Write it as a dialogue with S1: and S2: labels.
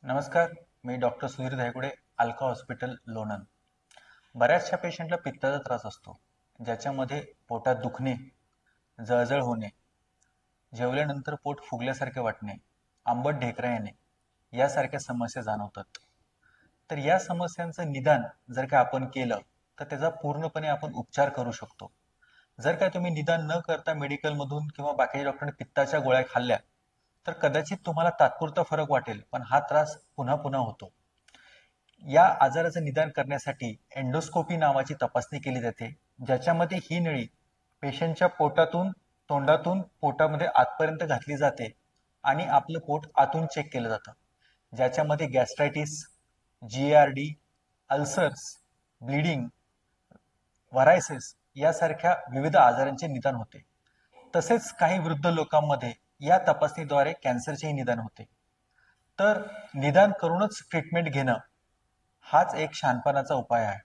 S1: नमस्कार. मी doctor Sudhir Dhaygude, Alka hospital, Lonand. बऱ्याचशा पेशंटला पित्ताचा त्रास असतो, ज्याच्यामध्ये पोटात दुखणे, जळजळ होणे, जेवल्यानंतर पोट फुगल्यासारखे वाटणे, आंबट ढेकरा येणे यासारख्या समस्या जाणवतात. तर या समस्यांचं निदान जर का आपण केलं तर त्याचा पूर्णपणे आपण उपचार करू शकतो. जर का तुम्ही निदान न करता मेडिकलमधून किंवा बाकीच्या डॉक्टरांनी पित्ताच्या गोळ्या खाल्ल्या तर कदाचित तुम्हाला तात्पुरता फरक वाटेल, पण हा त्रास पुन्हा पुन्हा होतो. या आजाराचं निदान करण्यासाठी एंडोस्कोपी नावाची तपासणी केली जाते, ज्याच्यामध्ये ही नळी पेशंटच्या पोटातून, तोंडातून पोटामध्ये आतपर्यंत घातली जाते आणि आपलं पोट आतून चेक केलं जातं, ज्याच्यामध्ये गॅस्ट्रायटिस, GARD, अल्सर्स, ब्लिडिंग, व्हरायसिस यासारख्या विविध आजारांचे निदान होते. तसेच काही वृद्ध लोकांमध्ये या तपासणीद्वारे कॅन्सरचेही निदान होते. तर निदान करूनच ट्रीटमेंट घेणं हाच एक शहाणपणाचा उपाय आहे.